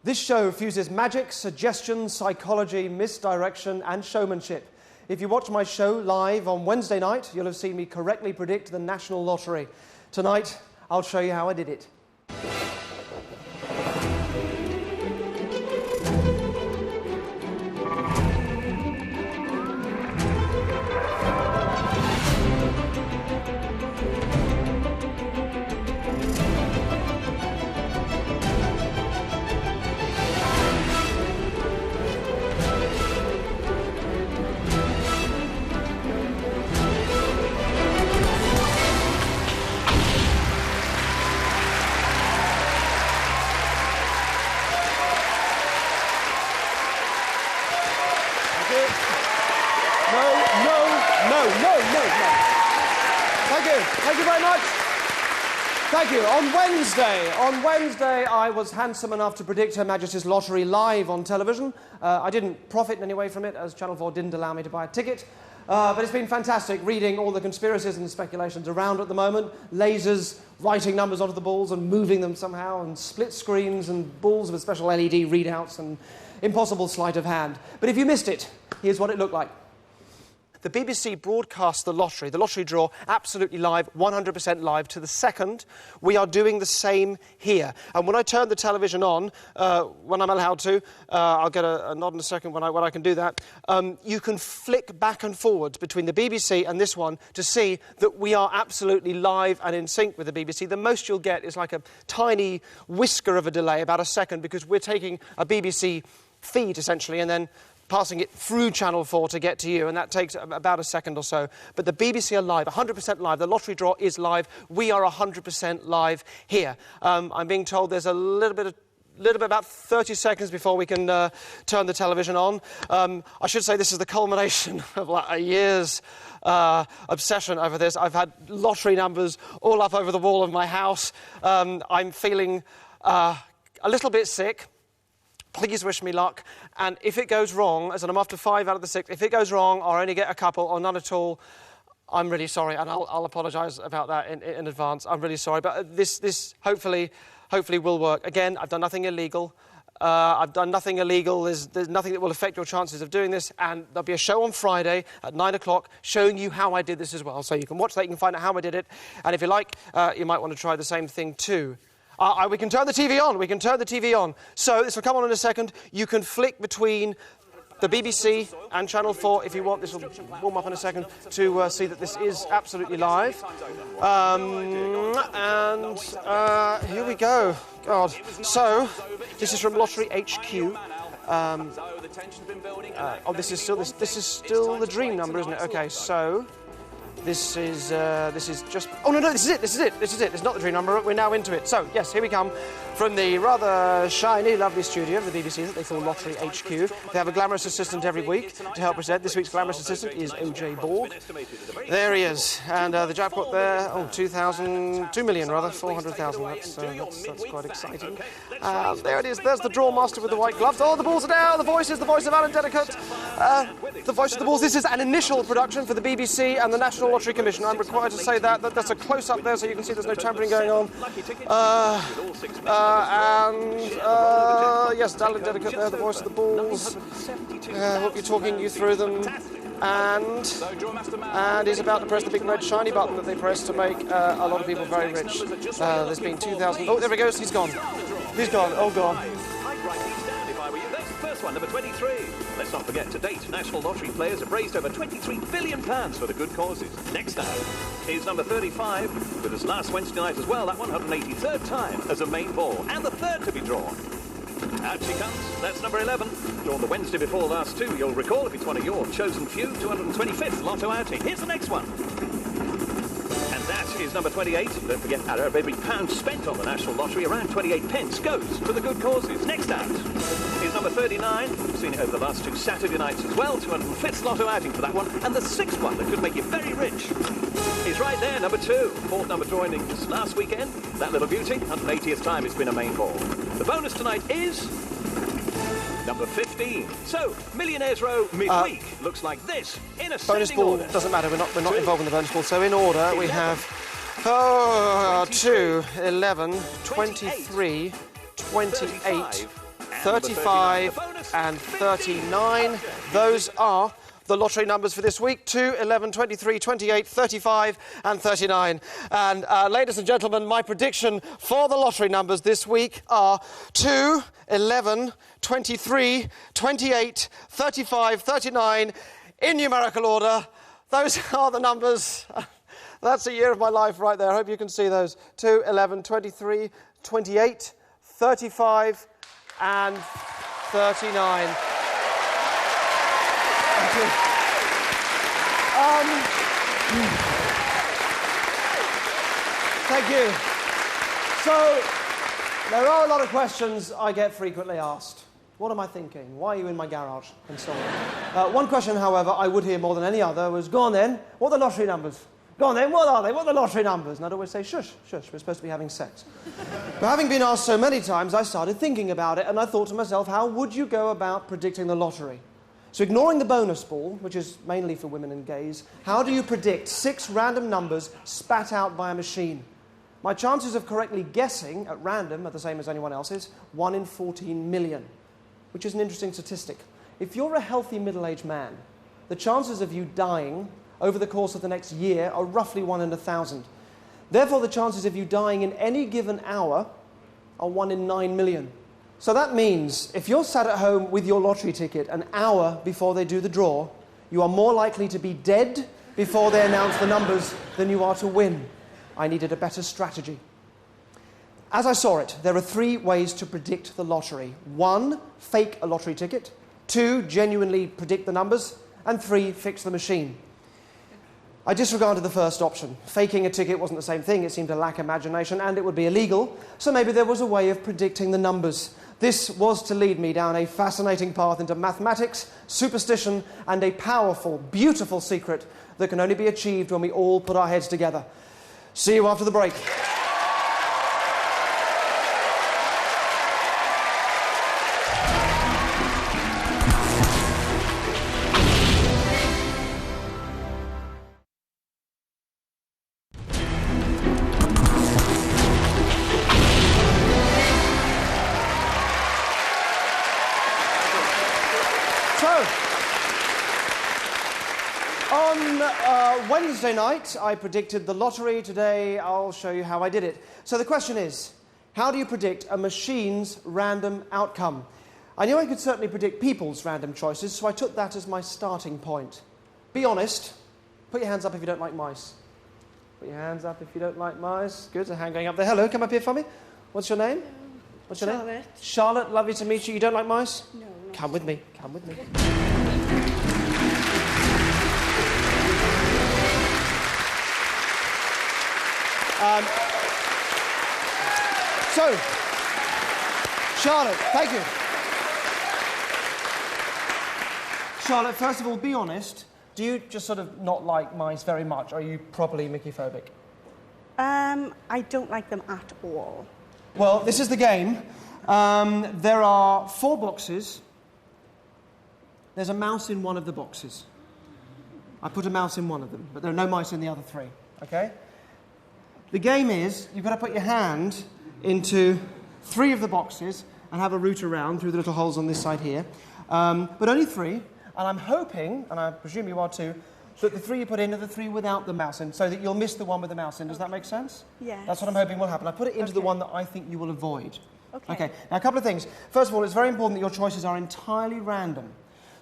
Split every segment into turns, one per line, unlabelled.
This show fuses magic, suggestion, psychology, misdirection and showmanship. If you watch my show live on Wednesday night, you'll have seen me correctly predict the National Lottery. Tonight, I'll show you how I did it. Thank you very much. Thank you. On Wednesday, I was handsome enough to predict Her Majesty's Lottery live on television. I didn't profit in any way from it, as Channel 4 didn't allow me to buy a ticket. But it's been fantastic reading all the conspiracies and speculations around at the moment. Lasers writing numbers onto the balls and moving them somehow, and split screens and balls with special LED readouts and impossible sleight of hand. But if you missed it, here's what it looked like. The BBC broadcast the lottery draw, absolutely live, 100% live to the second. We are doing the same here. And when I turn the television on, when I'm allowed to, I'll get a nod in a second when I can do that, you can flick back and forward between the BBC and this one to see that we are absolutely live and in sync with the BBC. The most you'll get is like a tiny whisker of a delay, about a second, because we're taking a BBC feed, essentially, and then passing it through Channel 4 to get to you, and that takes about a second or so. But the BBC are live, 100% live. The lottery draw is live. We are 100% live here. I'm being told there's a little bit, about 30 seconds before we can turn the television on. I should say this is the culmination of like a year's obsession over this. I've had lottery numbers all up over the wall of my house. I'm feeling a little bit sick. Please wish me luck, and if it goes wrong, as in I'm after 5 out of the 6, if it goes wrong or I only get a couple or none at all, I'm really sorry, and I'll apologise about that in advance. I'm really sorry, but this hopefully will work. Again, I've done nothing illegal. There's nothing that will affect your chances of doing this, and there'll be a show on Friday at 9 o'clock showing you how I did this as well. So you can watch that, you can find out how I did it, and if you like, you might want to try the same thing too. We can turn the TV on. So this will come on in a second. You can flick between the BBC and Channel 4 if you want. This will warm up in a second to see that this is absolutely live. Here we go. God. So this is from Lottery HQ. This is still the dream number, isn't it? Okay, so This is just... Oh, no, this is it. It's not the dream number. We're now into it. So, yes, here we come from the rather shiny, lovely studio of the BBC that they call Lottery HQ. They have a glamorous assistant every week to help present. This week's glamorous assistant is O.J. Borg. There he is. And the jackpot there, 2 million, 400,000. That's quite exciting. There it is. There's the draw master with the white gloves. Oh, the balls are down. The voice is the voice of Alan Dedicate. The voice of the balls. This is an initial production for the BBC and the National Lottery Commission. I'm required to say that. That's a close-up there so you can see there's no tampering going on. Yes, Alan Dedicate there, the voice of the balls. We'll be talking you through them. And he's about to press the big red shiny button that they press to make a lot of people very rich. There's been 2,000... Oh, there he goes. He's gone. Oh, God.
First one, number 23. Let's not forget, to date, National Lottery players have raised over £23 billion for the good causes. Next up is number 35, with us last Wednesday night as well, that 183rd time as a main ball, and the third to be drawn. Out she comes. That's number 11. Drawn the Wednesday before last too, you'll recall, if it's one of your chosen few, 225th Lotto outing. Here's the next one. That is number 28. Don't forget, out of every pound spent on the National Lottery, around 28 pence goes to the good causes. Next out is number 39. We've seen it over the last 2 Saturday nights as well. 205th Lotto outing for that one. And the 6th one that could make you very rich is right there, number 2. 4th number drawing just last weekend. That little beauty, 180th time it's been a main ball. The bonus tonight is number 15. So, Millionaires Row midweek looks like this in a
bonus ball
order.
Doesn't matter. We're not involved in the bonus ball. So in order we have 2, 11, 23, 28, 35 and 39. Those are the lottery numbers for this week: 2, 11, 23, 28, 35 and 39. And ladies and gentlemen, my prediction for the lottery numbers this week are 2, 11, 23, 28, 35, 39 in numerical order. Those are the numbers. That's a year of my life right there. I hope you can see those. 2, 11, 23, 28, 35 and 39. Thank you. Thank you. So, there are a lot of questions I get frequently asked. What am I thinking? Why are you in my garage? And so on. One question, however, I would hear more than any other was, go on then, what are the lottery numbers? Go on then, what are they? What are the lottery numbers? And I'd always say, shush, shush, we're supposed to be having sex. But having been asked so many times, I started thinking about it, and I thought to myself, how would you go about predicting the lottery? So ignoring the bonus ball, which is mainly for women and gays, how do you predict 6 random numbers spat out by a machine? My chances of correctly guessing at random are the same as anyone else's, 1 in 14 million, which is an interesting statistic. If you're a healthy middle-aged man, the chances of you dying over the course of the next year are roughly 1 in 1,000. Therefore, the chances of you dying in any given hour are 1 in 9 million. So that means if you're sat at home with your lottery ticket an hour before they do the draw, you are more likely to be dead before they announce the numbers than you are to win. I needed a better strategy. As I saw it, there are 3 ways to predict the lottery. 1, fake a lottery ticket. 2, genuinely predict the numbers. And 3, fix the machine. I disregarded the first option. Faking a ticket wasn't the same thing. It seemed to lack imagination, and it would be illegal. So maybe there was a way of predicting the numbers. This was to lead me down a fascinating path into mathematics, superstition, and a powerful, beautiful secret that can only be achieved when we all put our heads together. See you after the break. On Wednesday night, I predicted the lottery. Today, I'll show you how I did it. So the question is, how do you predict a machine's random outcome? I knew I could certainly predict people's random choices, so I took that as my starting point. Be honest. Put your hands up if you don't like mice. Put your hands up if you don't like mice. Good, a hand going up there. Hello, come up here for me. What's your name? What's your
Charlotte.
name? Charlotte, lovely to meet you. You don't like mice?
No.
Come with me, come with me. So, Charlotte, thank you. Charlotte, first of all, be honest. Do you just sort of not like mice very much? Or are you properly Mickey-phobic?
I don't like them at all.
Well, this is the game. There are 4 boxes. There's a mouse in one of the boxes. I put a mouse in one of them, but there are no mice in the other 3, okay? The game is, you've got to put your hand into 3 of the boxes and have a route around through the little holes on this side here. But only 3, and I'm hoping, and I presume you are too, that the 3 you put in are the 3 without the mouse in, so that you'll miss the one with the mouse in. Does that make sense?
Yes.
That's what I'm hoping will happen. I put it into the one that I think you will avoid.
Okay.
Now, a couple of things. First of all, it's very important that your choices are entirely random.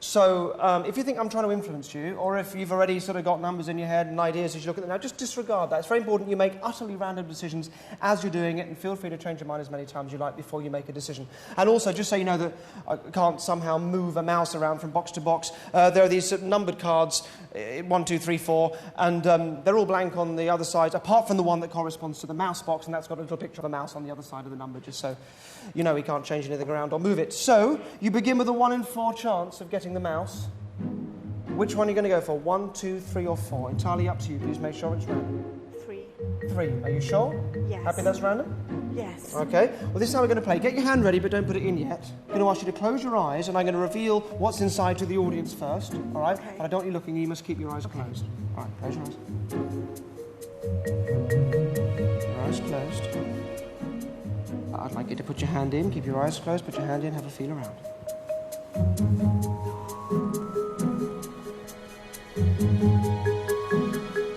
So if you think I'm trying to influence you, or if you've already sort of got numbers in your head and ideas as you look at them now, just disregard that. It's very important you make utterly random decisions as you're doing it, and feel free to change your mind as many times as you like before you make a decision. And also, just so you know that I can't somehow move a mouse around from box to box, there are these numbered cards, 1, 2, 3, 4, and they're all blank on the other side, apart from the one that corresponds to the mouse box, and that's got a little picture of a mouse on the other side of the number, just so you know we can't change anything around or move it. So, you begin with a 1 in 4 chance of getting the mouse. Which one are you going to go for? 1, 2, 3, or 4? Entirely up to you. Please make sure it's random.
3.
3. Are you sure?
Yes.
Happy that's random?
Yes.
Okay. Well, this is how we're going to play. Get your hand ready, but don't put it in yet. I'm going to ask you to close your eyes, and I'm going to reveal what's inside to the audience first. All right?
Okay.
But I don't want you looking. You must keep your eyes closed. All right. Close your eyes. Your eyes closed. I'd like you to put your hand in, keep your eyes closed, put your hand in, have a feel around.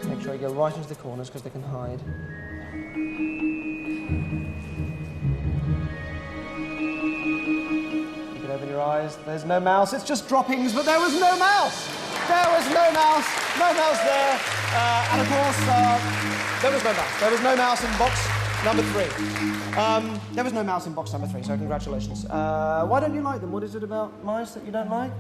Make sure you go right into the corners because they can hide. You can open your eyes. There's no mouse. It's just droppings, but there was no mouse. There was no mouse. No mouse there. And of course, there was no mouse. There was no mouse in box number 3. There was no mouse in box number 3, so congratulations. Why don't you like them? What is it about mice that you don't like?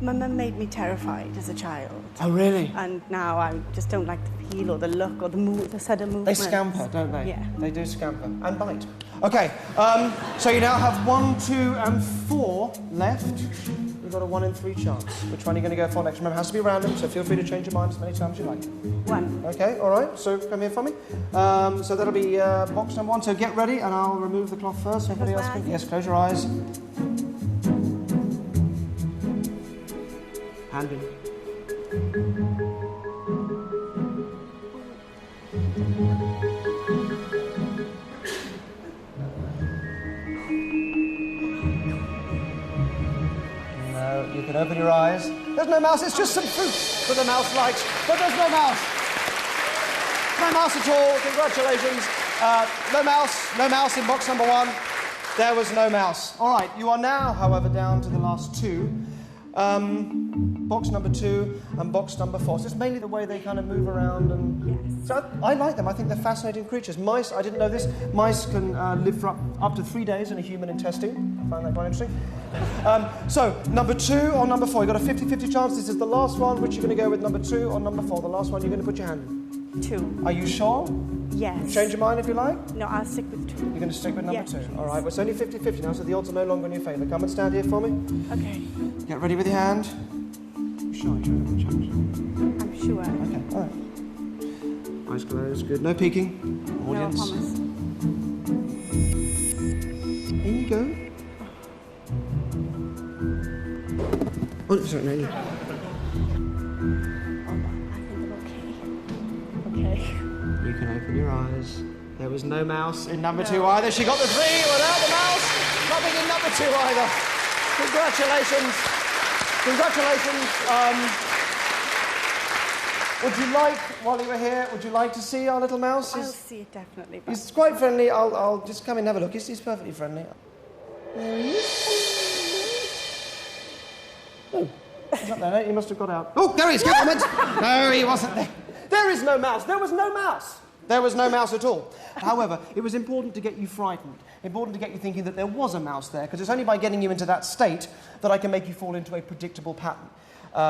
My mum made me terrified as a child.
Oh, really?
And now I just don't like the feel or the look or the sudden movement.
They scamper, don't they?
Yeah.
They do scamper. And bite. OK, so you now have 1, 2, and 4 left. You've got a 1 in 3 chance. Which one are you going to go for next? Remember, it has to be random, so feel free to change your mind as many times as you like.
1.
OK, all right, so come here for me. So that'll be box number 1, so get ready, and I'll remove the cloth first. Everybody else can... Yes, close your eyes. Hand in. No, you can open your eyes. There's no mouse, it's just some fruit that the mouse likes, but there's no mouse. No mouse at all, congratulations. No mouse in box number 1. There was no mouse. All right, you are now, however, down to the last 2. Box number 2 and box number 4. So it's mainly the way they kind of move around and...
Yes.
So I like them. I think they're fascinating creatures. Mice, I didn't know this, mice can live for up to 3 days in a human intestine. I find that quite interesting. So, number 2 or number 4? You've got a 50-50 chance. This is the last one. Which you're going to go with, number 2 or number 4? The last one, you're going to put your hand in.
2.
Are you sure?
Yes.
Change your mind if you like?
No, I'll stick with 2.
You're going to stick with number 2?
Please.
All right, well, it's only 50-50 now, so the odds are no longer in your favour. Come and stand here for me.
Okay.
Get ready with your hand. Sure,
I'm sure.
Okay, all right. Eyes closed, good. No peeking. Audience.
No, I promise.
In you go. Oh, sorry, no, you.
I think I'm okay. Okay.
You can open your eyes. There was no mouse in number 2 either. She got the 3 without the mouse. Nothing in number 2 either. Congratulations. Congratulations. Would you like, while you were here, would you like to see our little mouse?
I'll see it definitely. But...
He's quite friendly. I'll just come in and have a look. He's perfectly friendly. There he is. Oh, he's not there. He must have got out. Oh, there he is. No, he wasn't there. There is no mouse. There was no mouse. There was no mouse at all. However, it was important to get you frightened, important to get you thinking that there was a mouse there, because it's only by getting you into that state that I can make you fall into a predictable pattern,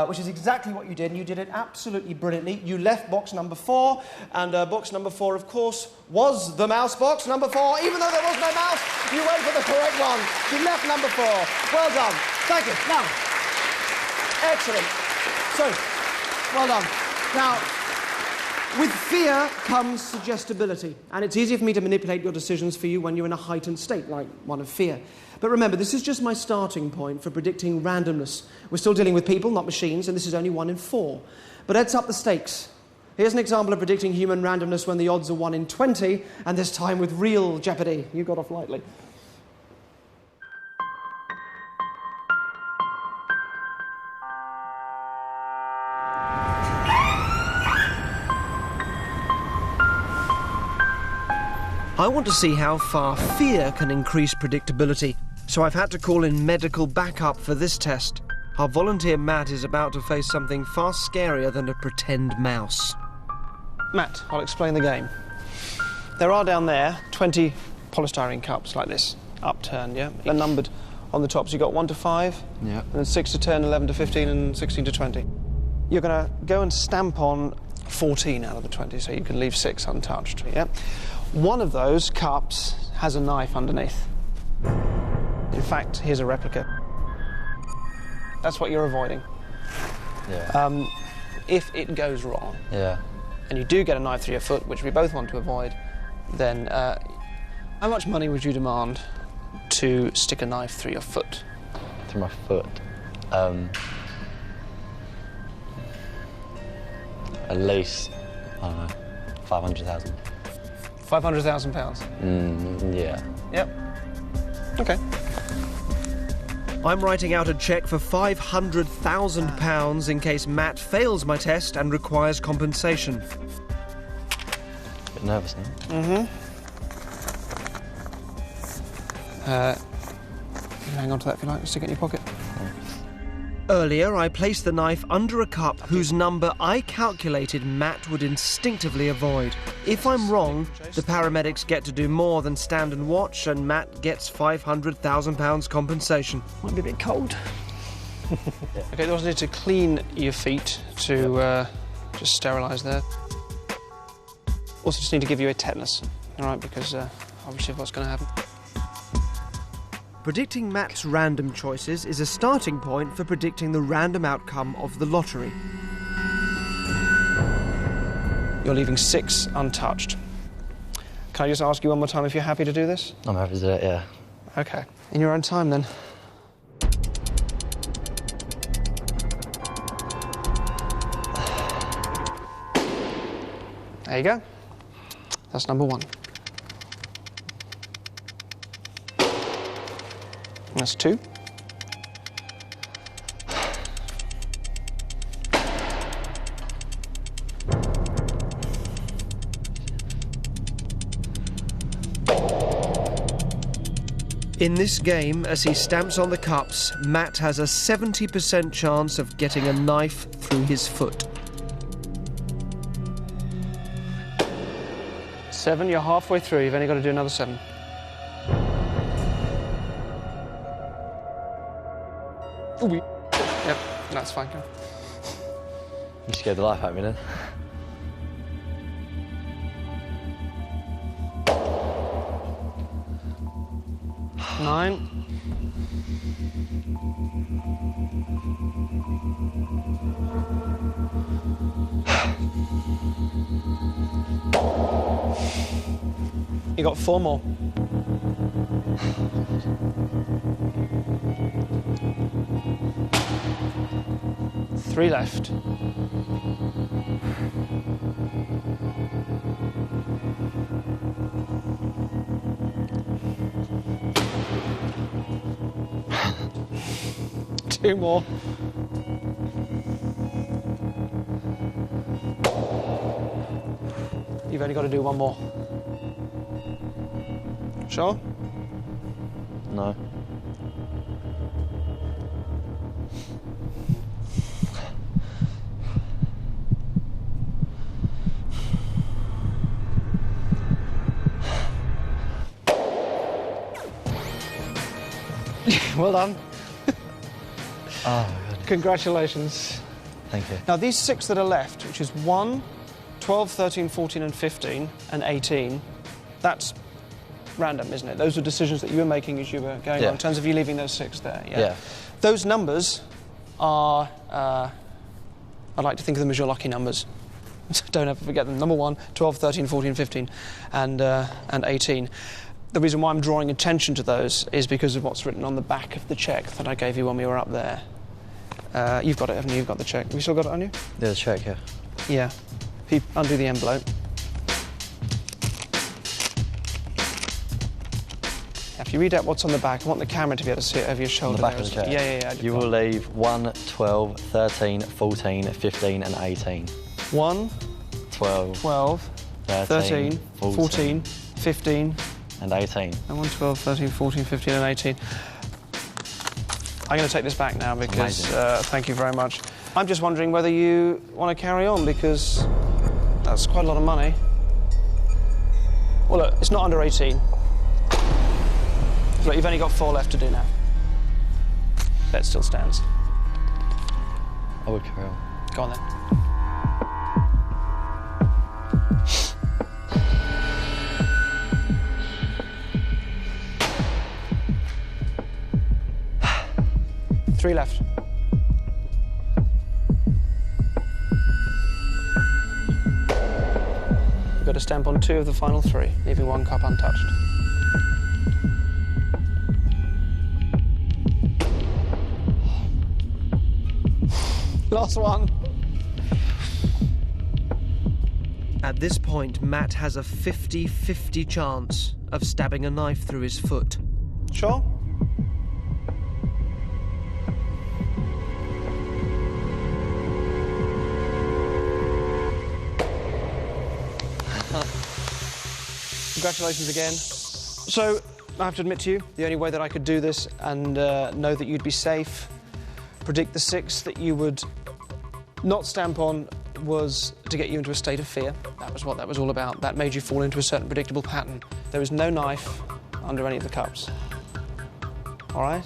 which is exactly what you did, and you did it absolutely brilliantly. You left box number 4, and box number 4, of course, was the mouse box. Number 4, even though there was no mouse, you went for the correct one. You left number 4. Well done. Thank you. Now, excellent. So, well done. Now, with fear comes suggestibility, and it's easier for me to manipulate your decisions for you when you're in a heightened state, like one of fear. But remember, this is just my starting point for predicting randomness. We're still dealing with people, not machines, and this is only 1 in 4. But let's up the stakes. Here's an example of predicting human randomness when the odds are 1 in 20, and this time with real jeopardy. You got off lightly. I want to see how far fear can increase predictability, so I've had to call in medical backup for this test. Our volunteer Matt is about to face something far scarier than a pretend mouse. Matt, I'll explain the game. There are down there 20 polystyrene cups like this, upturned, yeah? They're numbered on the tops. You've got 1 to 5,
yeah,
and then 6 to 10, 11 to 15, and 16 to 20. You're going to go and stamp on 14 out of the 20, so you can leave 6 untouched, yeah? One of those cups has a knife underneath. In fact, here's a replica. That's what you're avoiding.
Yeah.
If it goes wrong,
Yeah.
and you do get a knife through your foot, which we both want to avoid, then how much money would you demand to stick a knife through your foot?
Through my foot. At least, I don't know, 500,000.
£500,000.
Yeah.
Yep. OK. I'm writing out a cheque for £500,000 in case Matt fails my test and requires compensation.
A bit nervous now.
Hang on to that if you like, stick it in your pocket. Earlier, I placed the knife under a cup whose number I calculated Matt would instinctively avoid. If I'm wrong, the paramedics get to do more than stand and watch, and Matt gets £500,000 compensation.
Might be a bit cold.
OK, you also need to clean your feet to just sterilise there. Also just need to give you a tetanus, all right, because obviously what's going to happen.
Predicting Matt's random choices is a starting point for predicting the random outcome of the lottery.
You're leaving 6 untouched. Can I just ask you one more time if you're happy to do this?
I'm happy to do it, yeah.
OK. In your own time, then. There you go. That's number 1. That's 2.
In this game, as he stamps on the cups, Matt has a 70% chance of getting a knife through his foot.
7, you're halfway through. You've only got to do another 7. Ooh. Yep, that's fine. Go.
You scared the life out of me then.
Nine. You got 4 more. Three left. Two more. You've only got to do 1 more. Sure?
No.
Well done.
Oh, my God.
Congratulations.
Thank you.
Now, these 6 that are left, which is 1, 12, 13, 14 and 15 and 18, that's random, isn't it? Those were decisions that you were making as you were going on in terms of you leaving those 6 there,
Yeah.
Those numbers are, I like to think of them as your lucky numbers. Don't ever forget them. Number 1, 12, 13, 14, 15 and 18. The reason why I'm drawing attention to those is because of what's written on the back of the cheque that I gave you when we were up there. You've got it, haven't you? You've got the cheque. Have you still got it on you?
Yeah, the cheque, yeah.
Yeah. Undo the envelope. If you read out what's on the back, I want the camera to be able to see it over your shoulder.
On the back of the cheque?
Yeah.
You will leave 1, 12, 13, 14, 15 and 18.
1,
12,
13, 14, 15...
and 18.
And 1, 12, 13, 14, 15 and 18. I'm going to take this back now because thank you very much. I'm just wondering whether you want to carry on because that's quite a lot of money. Well, look, it's not under 18. Look, you've only got 4 left to do now. Bet still stands.
I would carry on.
Go on then. Three left. You've got to stamp on 2 of the final 3, leaving 1 cup untouched. Last one.
At this point, Matt has a 50-50 chance of stabbing a knife through his foot.
Sure? Congratulations again. So, I have to admit to you, the only way that I could do this and know that you'd be safe, predict the 6 that you would not stamp on, was to get you into a state of fear. That was what that was all about. That made you fall into a certain predictable pattern. There was no knife under any of the cups. All right?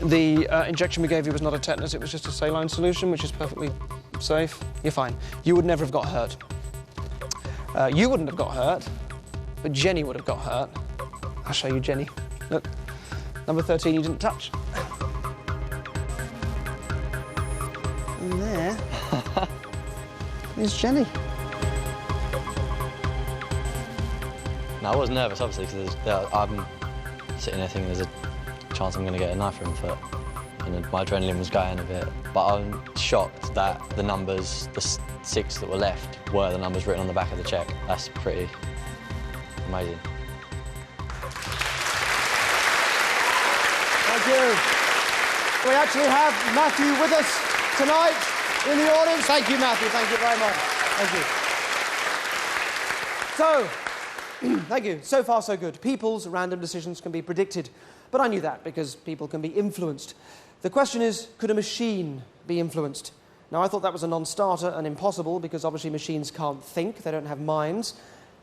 The injection we gave you was not a tetanus, it was just a saline solution, which is perfectly safe. You're fine. You would never have got hurt. You wouldn't have got hurt, but Jenny would have got hurt. I'll show you Jenny. Look, number 13 you didn't touch. And there is Jenny.
No, I was nervous, obviously, because I'm sitting there thinking there's a chance I'm going to get a knife in foot. And my adrenaline was going a bit. But I'm shocked that the numbers, the 6 that were left, were the numbers written on the back of the cheque. That's pretty amazing.
Thank you. We actually have Matthew with us tonight in the audience. Thank you, Matthew. Thank you very much. Thank you. So, thank you. So far, so good. People's random decisions can be predicted. But I knew that because people can be influenced. The question is, could a machine be influenced? Now, I thought that was a non-starter and impossible because obviously machines can't think, they don't have minds.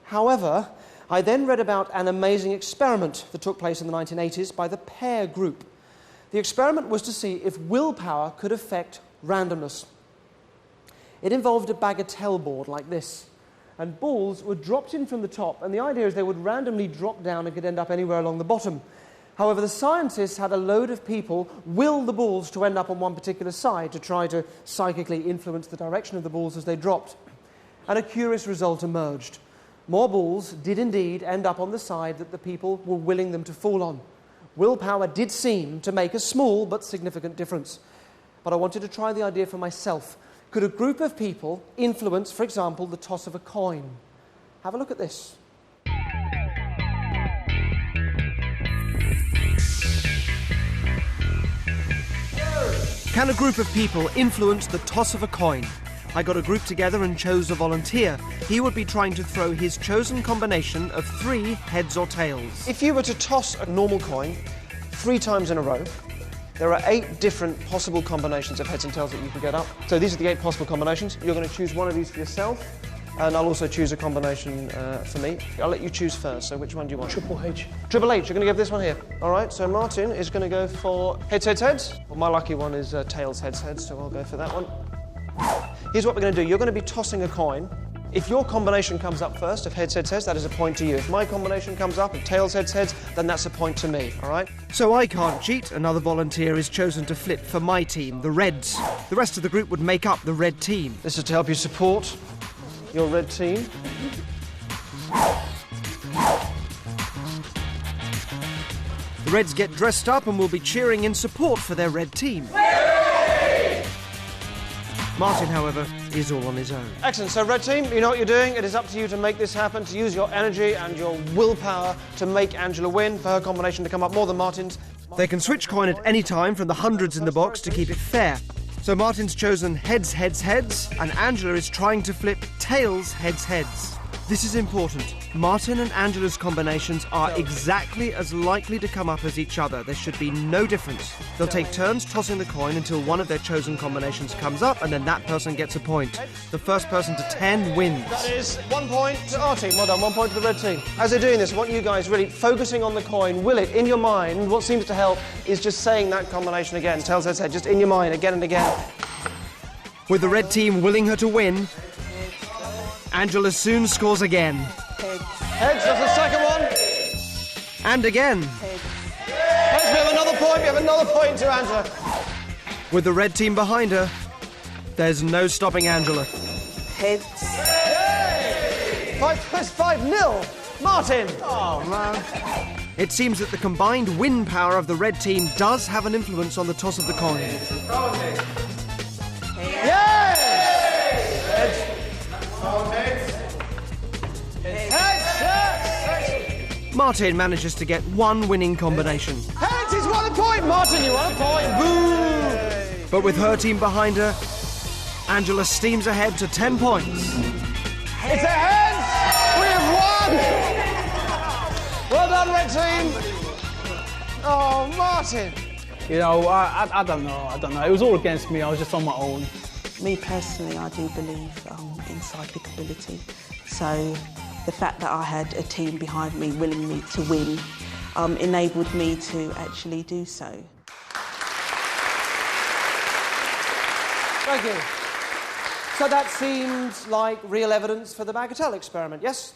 However, I then read about an amazing experiment that took place in the 1980s by the Pear Group. The experiment was to see if willpower could affect randomness. It involved a bagatelle board like this, and balls were dropped in from the top, and the idea is they would randomly drop down and could end up anywhere along the bottom. However, the scientists had a load of people will the balls to end up on one particular side to try to psychically influence the direction of the balls as they dropped. And a curious result emerged. More balls did indeed end up on the side that the people were willing them to fall on. Willpower did seem to make a small but significant difference. But I wanted to try the idea for myself. Could a group of people influence, for example, the toss of a coin? Have a look at this. Can a group of people influence the toss of a coin? I got a group together and chose a volunteer. He would be trying to throw his chosen combination of 3 heads or tails. If you were to toss a normal coin 3 times in a row, there are 8 different possible combinations of heads and tails that you can get up. So these are the 8 possible combinations. You're going to choose one of these for yourself, and I'll also choose a combination for me. I'll let you choose first, so which one do you want?
Triple H.
Triple H, you're going to give this one here. All right, so Martin is going to go for heads, heads, heads. Well, my lucky one is tails, heads, heads, so I'll go for that one. Here's what we're going to do. You're going to be tossing a coin. If your combination comes up first of heads, heads, heads, that is a point to you. If my combination comes up of tails, heads, heads, then that's a point to me, all right? So I can't cheat. Another volunteer is chosen to flip for my team, the Reds. The rest of the group would make up the red team. This is to help you support your red team. The Reds get dressed up and will be cheering in support for their red team. Martin, however, is all on his own. Excellent. So, red team, you know what you're doing. It is up to you to make this happen, to use your energy and your willpower to make Angela win, for her combination to come up more than Martin's. They can switch coin at any time from the hundreds in the box to keep it fair. So Martin's chosen heads, heads, heads, and Angela is trying to flip tails, heads, heads. This is important. Martin and Angela's combinations are exactly as likely to come up as each other. There should be no difference. They'll take turns tossing the coin until one of their chosen combinations comes up, and then that person gets a point. The first person to 10 wins. That is 1 point to our team. Well done, 1 point to the red team. As they're doing this, I want you guys really focusing on the coin. Will it, in your mind, what seems to help is just saying that combination again. Tails, heads, heads, just in your mind, again and again. With the red team willing her to win, Angela soon scores again.
Heads.
Heads, that's the second one. And again.
Heads.
Heads, we have another point. We have another point to Angela. With the red team behind her, there's no stopping Angela.
Heads.
5-0. Martin. Oh, man. It seems that the combined win power of the red team does have an influence on the toss of the coin. Yes! Heads. Martin manages to get one winning combination. Heads, he's won a point! Martin, you won a point! Boo! But with her team behind her, Angela steams ahead to 10 points. It's a heads! We have won! team. Oh, Martin.
You know, I don't know. It was all against me. I was just on my own.
Me personally, I do believe in psychic ability. So the fact that I had a team behind me willing me to win enabled me to actually do so.
Thank you. So that seemed like real evidence for the Bagatelle experiment, yes?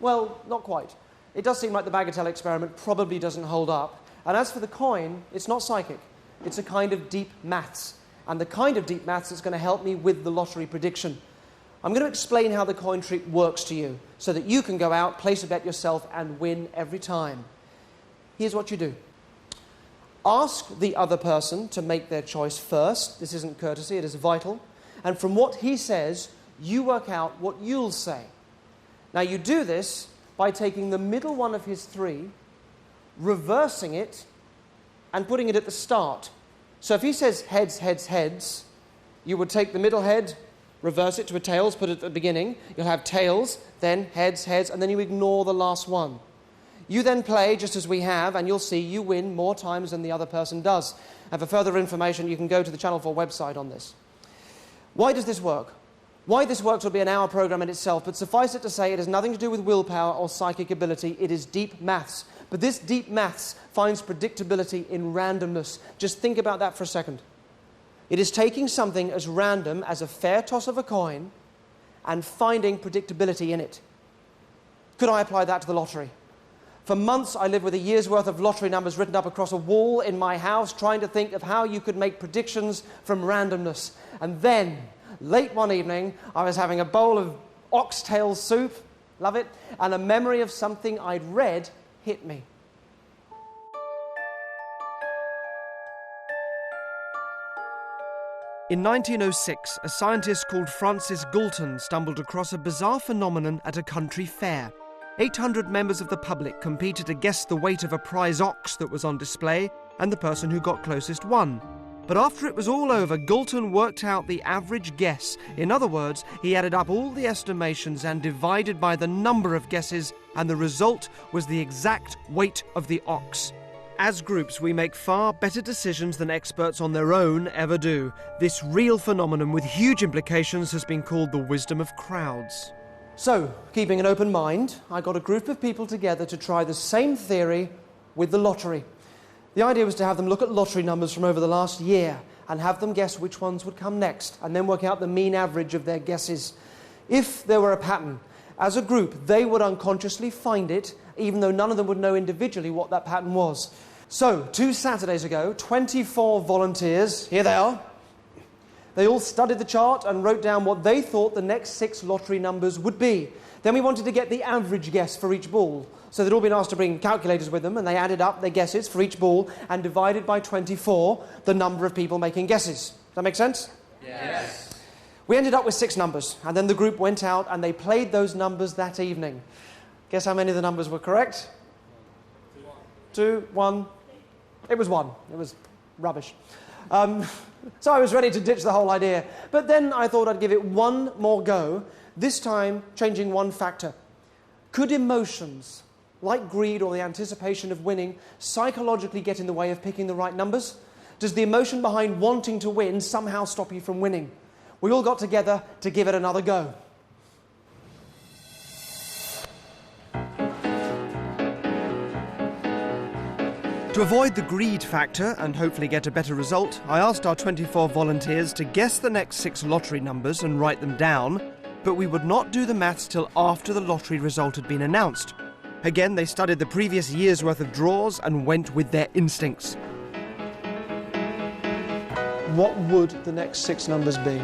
Well, not quite. It does seem like the Bagatelle experiment probably doesn't hold up. And as for the coin, it's not psychic. It's a kind of deep maths. And the kind of deep maths that's going to help me with the lottery prediction. I'm going to explain how the coin trick works to you so that you can go out, place a bet yourself, and win every time. Here's what you do. Ask the other person to make their choice first. This isn't courtesy, it is vital. And from what he says, you work out what you'll say. Now, you do this by taking the middle one of his three, reversing it, and putting it at the start. So if he says heads, heads, heads, you would take the middle head, reverse it to a tails, put it at the beginning. You'll have tails, then heads, heads, and then you ignore the last one. You then play just as we have, and you'll see you win more times than the other person does. And for further information, you can go to the Channel 4 website on this. Why does this work? Why this works will be an hour programme in itself, but suffice it to say it has nothing to do with willpower or psychic ability. It is deep maths. But this deep maths finds predictability in randomness. Just think about that for a second. It is taking something as random as a fair toss of a coin and finding predictability in it. Could I apply that to the lottery? For months, I lived with a year's worth of lottery numbers written up across a wall in my house, trying to think of how you could make predictions from randomness. And then, late one evening, I was having a bowl of oxtail soup, love it, and a memory of something I'd read hit me.
In 1906, a scientist called Francis Galton stumbled across a bizarre phenomenon at a country fair. 800 members of the public competed to guess the weight of a prize ox that was on display, and the person who got closest won. But after it was all over, Galton worked out the average guess. In other words, he added up all the estimations and divided by the number of guesses, and the result was the exact weight of the ox. As groups, we make far better decisions than experts on their own ever do. This real phenomenon with huge implications has been called the wisdom of crowds.
So, keeping an open mind, I got a group of people together to try the same theory with the lottery. The idea was to have them look at lottery numbers from over the last year and have them guess which ones would come next, and then work out the mean average of their guesses. If there were a pattern, as a group, they would unconsciously find it, even though none of them would know individually what that pattern was. So, 2 Saturdays ago, 24 volunteers, here they are. They all studied the chart and wrote down what they thought the next 6 lottery numbers would be. Then we wanted to get the average guess for each ball. So they'd all been asked to bring calculators with them, and they added up their guesses for each ball and divided by 24 the number of people making guesses. Does that make sense?
Yes.
We ended up with 6 numbers, and then the group went out and they played those numbers that evening. Guess how many of the numbers were correct? 2, 1. It was 1. It was rubbish. So I was ready to ditch the whole idea. But then I thought I'd give it one more go, this time changing one factor. Could emotions, like greed or the anticipation of winning, psychologically get in the way of picking the right numbers? Does the emotion behind wanting to win somehow stop you from winning? We all got together to give it another go.
To avoid the greed factor and hopefully get a better result, I asked our 24 volunteers to guess the next 6 lottery numbers and write them down, but we would not do the maths till after the lottery result had been announced. Again, they studied the previous year's worth of draws and went with their instincts.
What would the next 6 numbers be?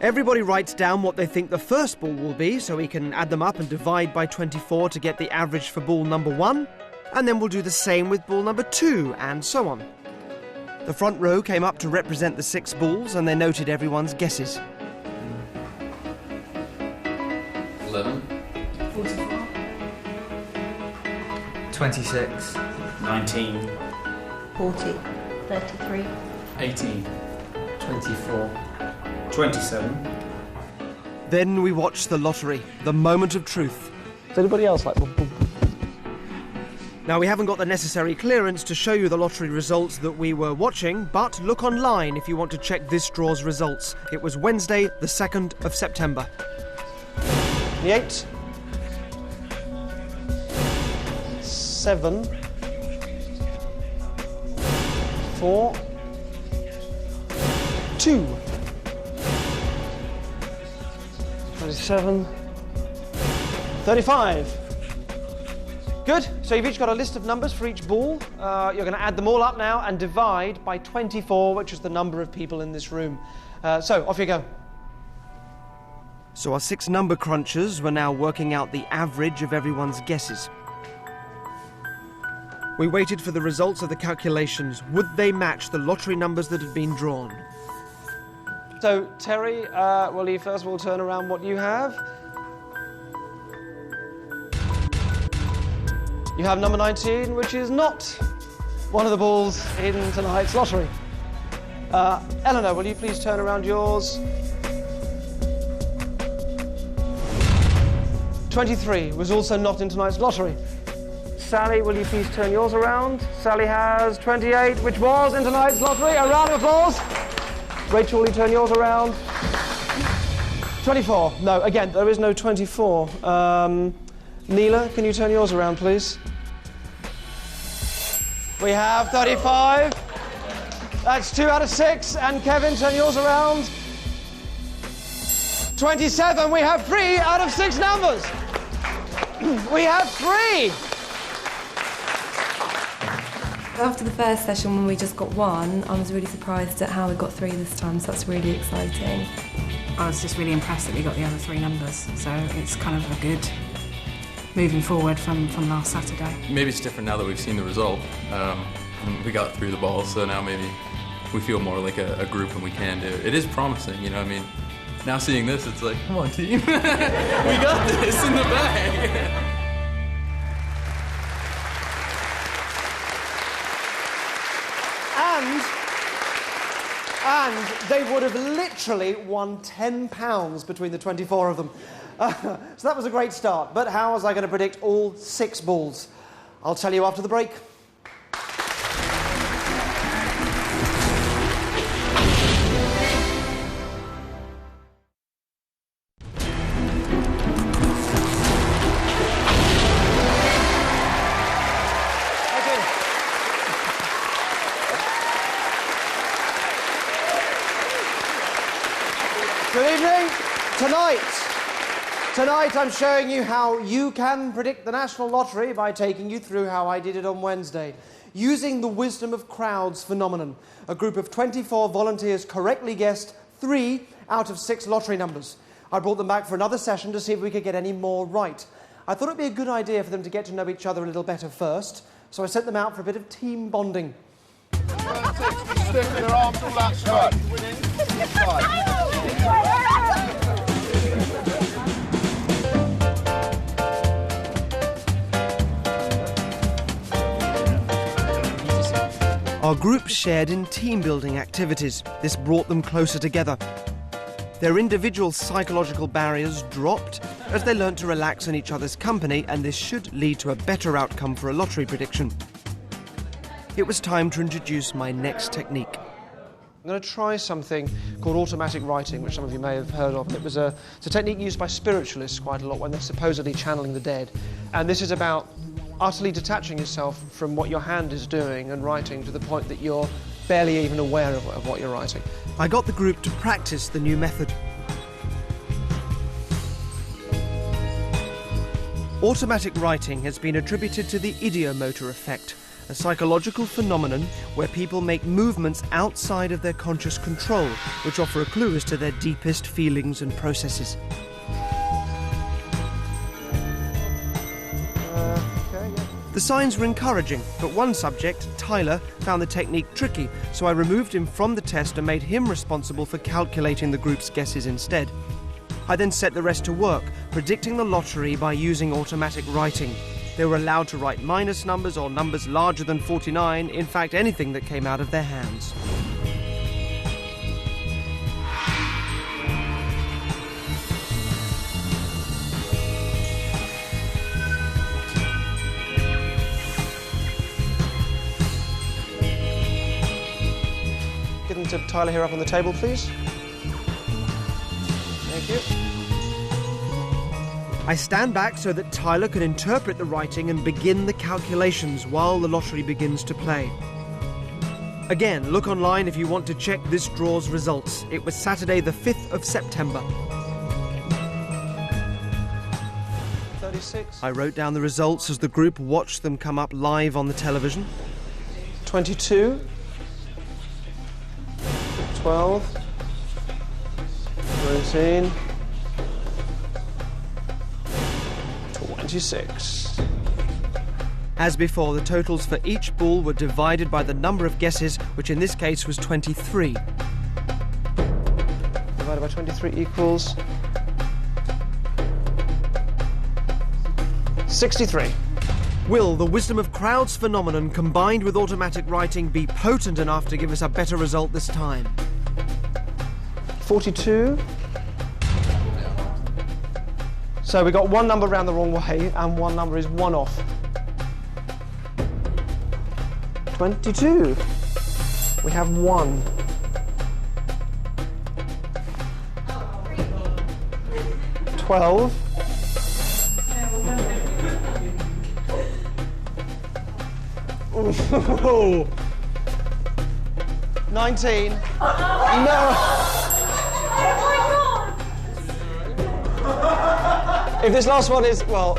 Everybody writes down what they think the first ball will be, so we can add them up and divide by 24 to get the average for ball number 1. And then we'll do the same with ball number 2, and so on. The front row came up to represent the 6 balls, and they noted everyone's guesses.
11.
44.
26.
19.
40. 33.
18.
24.
27.
Then we watched the lottery, the moment of truth.
Is anybody else like...
Now, we haven't got the necessary clearance to show you the lottery results that we were watching, but look online if you want to check this draw's results. It was Wednesday, the 2nd of September.
The 8, 7, 4, 2, 27, 35. Good. So you've each got a list of numbers for each ball. You're going to add them all up now and divide by 24, which is the number of people in this room. So off you go.
So our 6 number crunchers were now working out the average of everyone's guesses. We waited for the results of the calculations. Would they match the lottery numbers that had been drawn?
So Terry, will you first of all turn around what you have? You have number 19, which is not one of the balls in tonight's lottery. Eleanor, will you please turn around yours? 23 was also not in tonight's lottery. Sally, will you please turn yours around? Sally has 28, which was in tonight's lottery. A round of applause. Rachel, will you turn yours around? 24. No, again, there is no 24. Neela, can you turn yours around, please? We have 35. That's 2 out of 6. And Kevin, turn yours around. 27. We have 3 out of 6 numbers. We have 3.
After the first session, when we just got 1, I was really surprised at how we got 3 this time, so that's really exciting.
I was just really impressed that we got the other 3 numbers, so it's kind of a good moving forward from last Saturday.
Maybe it's different now that we've seen the result. We got through the ball, so now maybe we feel more like a group and we can do it. It is promising, you know, I mean, now seeing this, it's like, come on, team. We got this in the bag.
And they would have literally won £10 between the 24 of them. So that was a great start. But how was I going to predict all 6 balls? I'll tell you after the break. Good evening. Tonight I'm showing you how you can predict the National Lottery by taking you through how I did it on Wednesday. Using the wisdom of crowds phenomenon, a group of 24 volunteers correctly guessed 3 out of 6 lottery numbers. I brought them back for another session to see if we could get any more right. I thought it'd be a good idea for them to get to know each other a little better first, so I sent them out for a bit of team bonding.
Stick their arms all that side.
Our group shared in team-building activities. This brought them closer together. Their individual psychological barriers dropped as they learnt to relax in each other's company, and this should lead to a better outcome for a lottery prediction. It was time to introduce my next technique.
I'm going to try something called automatic writing, which some of you may have heard of. It's a technique used by spiritualists quite a lot when they're supposedly channeling the dead. And this is about utterly detaching yourself from what your hand is doing and writing to the point that you're barely even aware of what you're writing.
I got the group to practice the new method. Automatic writing has been attributed to the ideomotor effect, a psychological phenomenon where people make movements outside of their conscious control, which offer a clue as to their deepest feelings and processes. The signs were encouraging, but one subject, Tyler, found the technique tricky, so I removed him from the test and made him responsible for calculating the group's guesses instead. I then set the rest to work, predicting the lottery by using automatic writing. They were allowed to write minus numbers or numbers larger than 49, in fact anything that came out of their hands.
give them to Tyler here up on the table, please. Thank you.
I stand back so that Tyler can interpret the writing and begin the calculations while the lottery begins to play. Again, look online if you want to check this draw's results. It was Saturday the 5th of September.
36.
I wrote down the results as the group watched them come up live on the television.
22. 12. 13. 26.
As before, the totals for each ball were divided by the number of guesses, which in this case was 23.
Divided by 23 equals 63.
Will the wisdom of crowds phenomenon combined with automatic writing be potent enough to give us a better result this time?
42. So we got one number round the wrong way, and one number is one off. 22. We have 1. $12. Ooh. 19. No. If this last one is, well,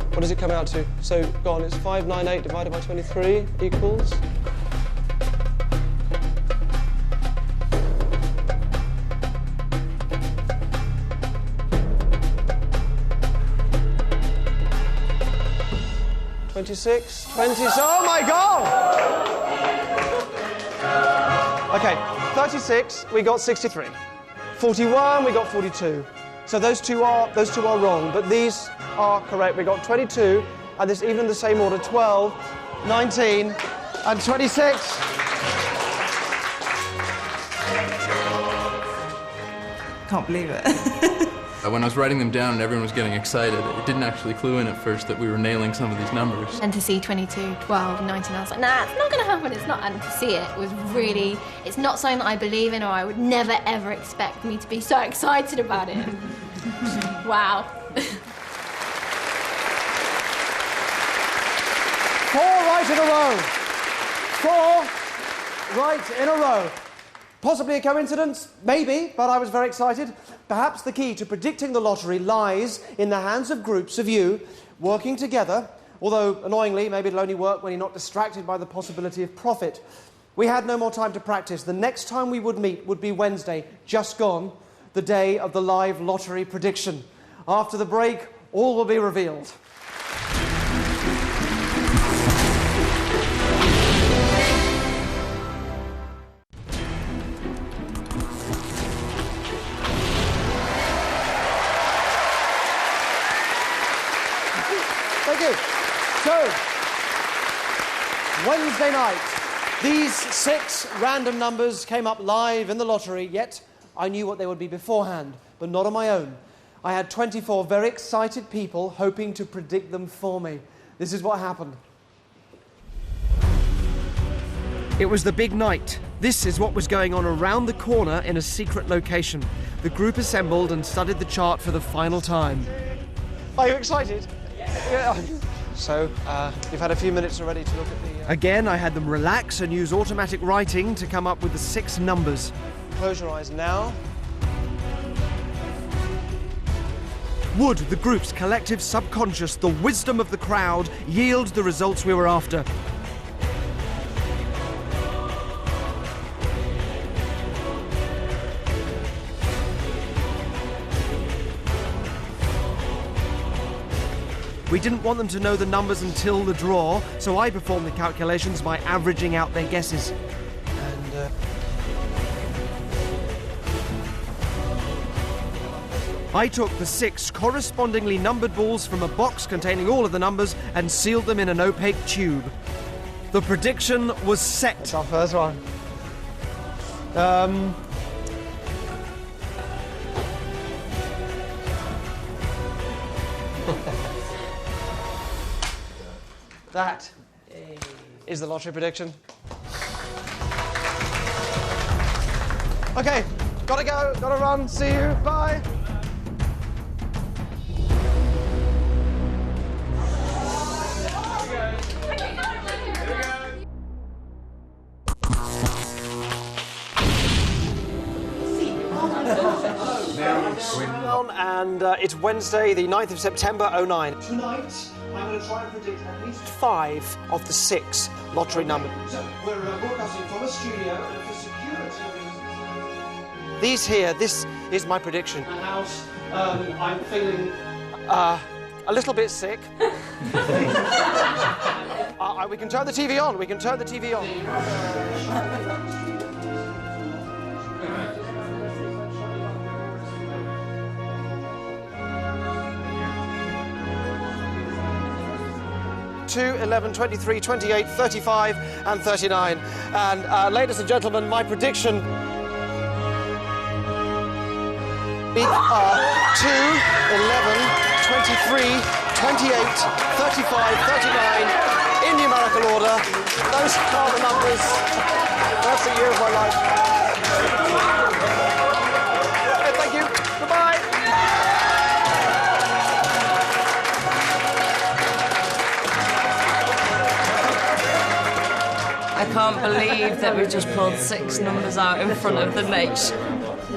what does it come out to? So, go on, it's 598 divided by 23 equals... $26, 20, oh my God! Okay, 36, we got 63. 41, we got 42. So those two are wrong, but these are correct. We got 22, and this even in the same order, 12, 19, and 26.
Can't believe it.
When I was writing them down and everyone was getting excited, it didn't actually clue in at first that we were nailing some of these numbers.
And to see 22, 12, 19, I was like, nah, it's not going to happen, it's not. And to see it was really, it's not something that I believe in, or I would never ever expect me to be so excited about it. Wow.
4 right in a row. 4 right in a row. Possibly a coincidence, maybe, but I was very excited. Perhaps the key to predicting the lottery lies in the hands of groups of you working together, although, annoyingly, maybe it'll only work when you're not distracted by the possibility of profit. We had no more time to practice. The next time we would meet would be Wednesday, just gone, the day of the live lottery prediction. After the break, all will be revealed. Thank you. So, Wednesday night, these 6 random numbers came up live in the lottery, yet I knew what they would be beforehand, but not on my own. I had 24 very excited people hoping to predict them for me. This is what happened.
It was the big night. This is what was going on around the corner in a secret location. The group assembled and studied the chart for the final time.
Are you excited? Yeah. So, you've had a few minutes already to look at the...
Again, I had them relax and use automatic writing to come up with the 6 numbers.
Close your eyes now.
Would the group's collective subconscious, the wisdom of the crowd, yield the results we were after? We didn't want them to know the numbers until the draw, so I performed the calculations by averaging out their guesses.
And,
I took the 6 correspondingly numbered balls from a box containing all of the numbers and sealed them in an opaque tube. The prediction was set.
It's our first one. That is the lottery prediction. OK, gotta go, gotta run. See you. Bye. And it's Wednesday, the 9th of September, 09. Tonight, I'm going to try and predict at least 5 of the 6 lottery numbers. So, we're broadcasting from a studio, and for security reasons... this is my prediction. A house, I'm feeling a little bit sick. We can turn the TV on, we can turn the TV on. 2, 11, 23, 28, 35 and 39. And ladies and gentlemen, my prediction are 2, 11, 23, 28, 35, 39 in numerical order. Those are the numbers. That's the year of my life. Okay, thank you. Goodbye.
I can't believe that we just pulled 6 numbers out in front of the nation.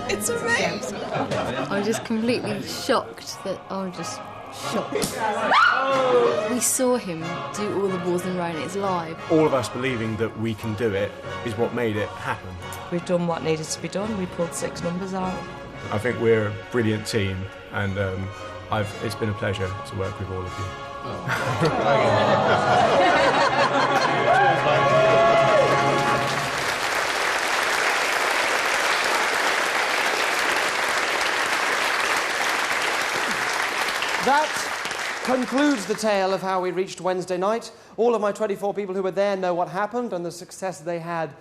It's amazing.
I was just completely shocked that I was just shocked. We saw him do all the balls in a row and it's live.
All of us believing that we can do it is what made it happen.
We've done what needed to be done. We pulled 6 numbers out.
I think we're a brilliant team, and it's been a pleasure to work with all of you.
That concludes the tale of how we reached Wednesday night. All of my 24 people who were there know what happened and the success they had.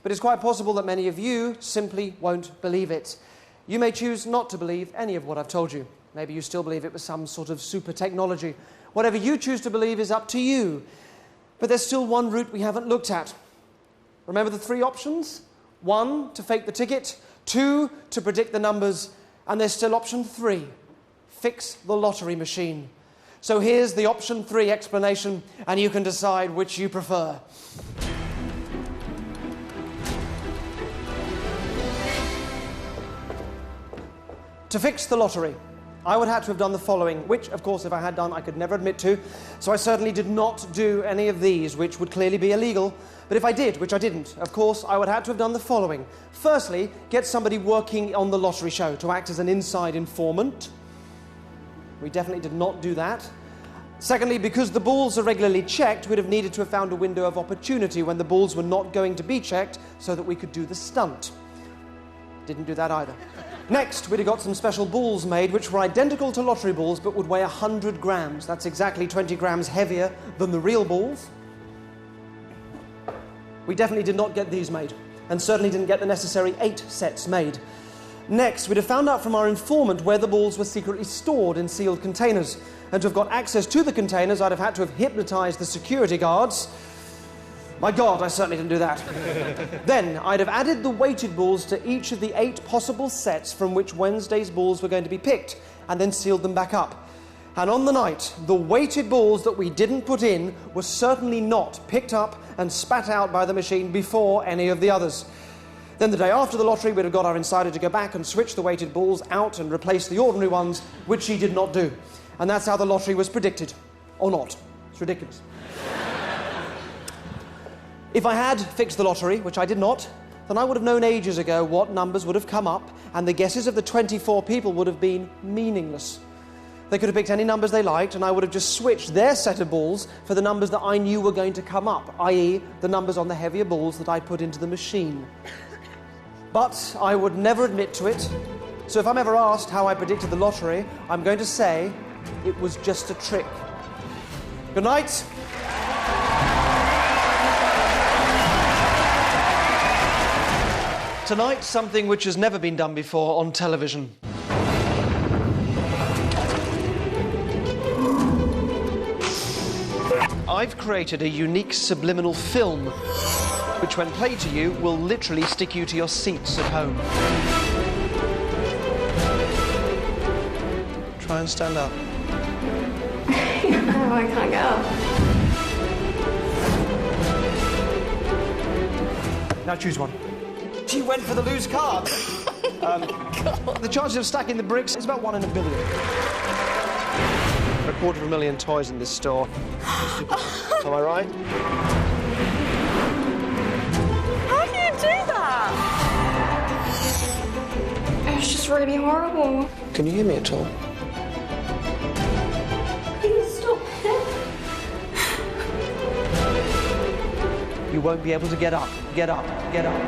But it's quite possible that many of you simply won't believe it. You may choose not to believe any of what I've told you. Maybe you still believe it was some sort of super technology. Whatever you choose to believe is up to you. But there's still one route we haven't looked at. Remember the 3 options? 1, to fake the ticket. 2, to predict the numbers. And there's still option 3. Fix the lottery machine. So here's the option 3 explanation, and you can decide which you prefer. To fix the lottery, I would have to have done the following, which, of course, if I had done, I could never admit to. So I certainly did not do any of these, which would clearly be illegal. But if I did, which I didn't, of course, I would have to have done the following. Firstly, get somebody working on the lottery show to act as an inside informant. We definitely did not do that. Secondly, because the balls are regularly checked, we'd have needed to have found a window of opportunity when the balls were not going to be checked so that we could do the stunt. Didn't do that either. Next, we'd have got some special balls made which were identical to lottery balls but would weigh 100 grams. That's exactly 20 grams heavier than the real balls. We definitely did not get these made, and certainly didn't get the necessary 8 sets made. Next, we'd have found out from our informant where the balls were secretly stored in sealed containers. And to have got access to the containers, I'd have had to have hypnotised the security guards. My God, I certainly didn't do that. Then, I'd have added the weighted balls to each of the 8 possible sets from which Wednesday's balls were going to be picked, and then sealed them back up. And on the night, the weighted balls that we didn't put in were certainly not picked up and spat out by the machine before any of the others. Then the day after the lottery, we'd have got our insider to go back and switch the weighted balls out and replace the ordinary ones, which he did not do. And that's how the lottery was predicted. Or not. It's ridiculous. If I had fixed the lottery, which I did not, then I would have known ages ago what numbers would have come up, and the guesses of the 24 people would have been meaningless. They could have picked any numbers they liked, and I would have just switched their set of balls for the numbers that I knew were going to come up, i.e. the numbers on the heavier balls that I put into the machine. But I would never admit to it, so if I'm ever asked how I predicted the lottery, I'm going to say it was just a trick. Good night. Tonight, something which has never been done before on television. I've created a unique subliminal film which when played to you will literally stick you to your seats at home.
Try and stand up.
Oh, I can't get up.
Now choose one. She went for the loose card. The chances of stacking the bricks is about 1 in a billion. 250,000 toys in this store. Am I right?
How do you do that? It's just really horrible.
Can you hear me at all?
Please stop it.
You won't be able to get up. Get up. Get up.